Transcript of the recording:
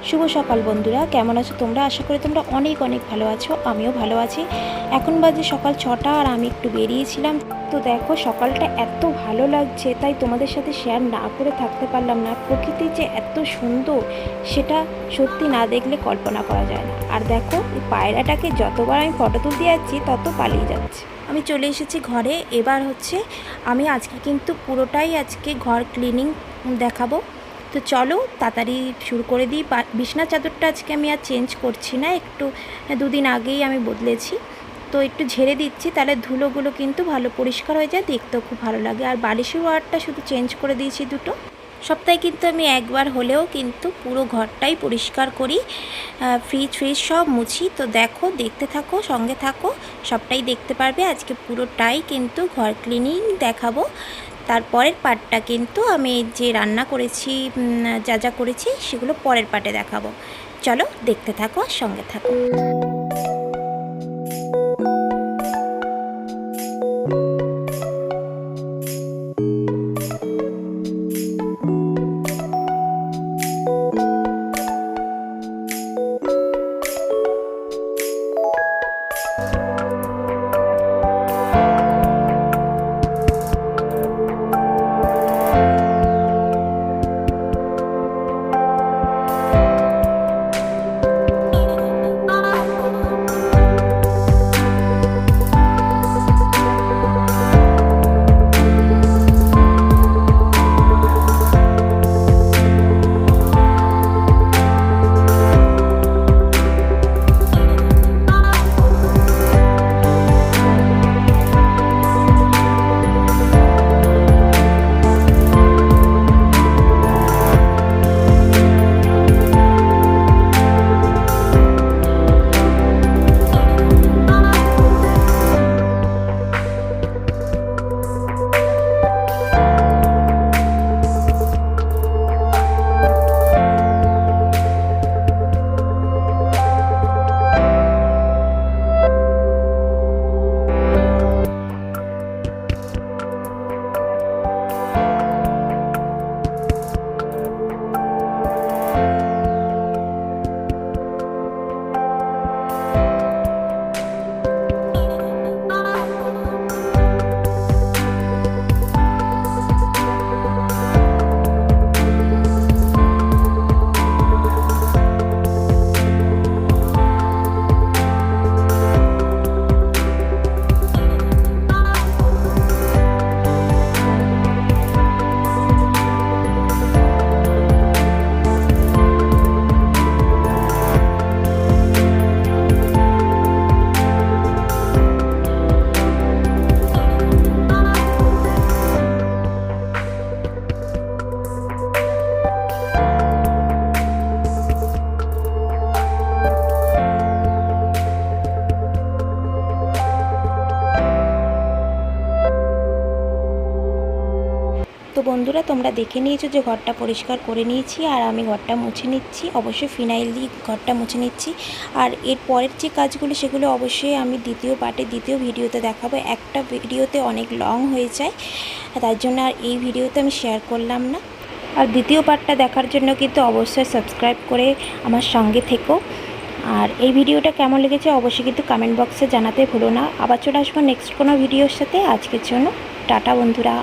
শুভ সকাল বন্ধুরা, কেমন আছো তোমরা? আশা করি তোমরা অনেক অনেক ভালো আছো। আমিও ভালো আছি। এখন বাজে সকাল 6টা আর আমি একটু বেরিয়েছিলাম। তো দেখো সকালটা এত ভালো লাগছে, তাই তোমাদের সাথে শেয়ার না করে থাকতে পারলাম না। প্রকৃতি যে এত সুন্দর সেটা সত্যি না দেখলে কল্পনা করা যায় না। আর দেখো এই পায়রাটাকে যতবার আমি ফটো তুলতে যাচ্ছি তত পালিয়ে যাচ্ছে। আমি চলে এসেছি ঘরে। এবার হচ্ছে আমি আজকে কিন্তু পুরোটাই আজকে ঘর ক্লিনিং দেখাবো। তো চলো তাড়াতাড়ি শুরু করে দিই। বিছানার চাদরটা আজকে আমি আর চেঞ্জ করছি না, একটু দুদিন আগেই আমি বদলেছি। তো একটু ঝেড়ে দিচ্ছি, তাহলে ধুলোগুলো কিন্তু ভালো পরিষ্কার হয়ে যায়, দেখতেও খুব ভালো লাগে। আর বালিশের ওয়ারটা শুধু চেঞ্জ করে দিয়েছি দুটো। সপ্তাহে কিন্তু আমি একবার হলেও কিন্তু পুরো ঘরটাই পরিষ্কার করি, ফ্রিজ সব মুছি। তো দেখো, দেখতে থাকো, সঙ্গে থাকো, সবটাই দেখতে পারবে। আজকে পুরোটাই কিন্তু ঘর ক্লিনিং দেখাবো। তারপরের পার্টটা কিন্তু আমি যে রান্না করেছি, যা যা করেছি সেগুলো পরের পার্টে দেখাবো। চলো দেখতে থাকো, সঙ্গে থাকো। তো বন্ধুরা, তোমরা দেখে নিয়েছো যে ঘরটা পরিষ্কার করে নিয়েছি, আর আমি ঘরটা মুছে নিচ্ছি। অবশ্যই ফিনাইল দিয়ে ঘরটা মুছে নিচ্ছি। আর এর পরের যে কাজগুলো সেগুলো অবশ্যই আমি দ্বিতীয় পার্টে, দ্বিতীয় ভিডিওতে দেখাবো। একটা ভিডিওতে অনেক লং হয়ে যায়, তার জন্য আর এই ভিডিওতে আমি শেয়ার করলাম না। আর দ্বিতীয় পার্টটা দেখার জন্য কিন্তু অবশ্যই সাবস্ক্রাইব করে আমার সঙ্গে থেকো। আর এই ভিডিওটা কেমন লেগেছে অবশ্যই কিন্তু কমেন্ট বক্সে জানাতে ভুলো না। আবার চলে আসবো নেক্সট কোনো ভিডিওর সাথে। আজকের জন্য টাটা বন্ধুরা।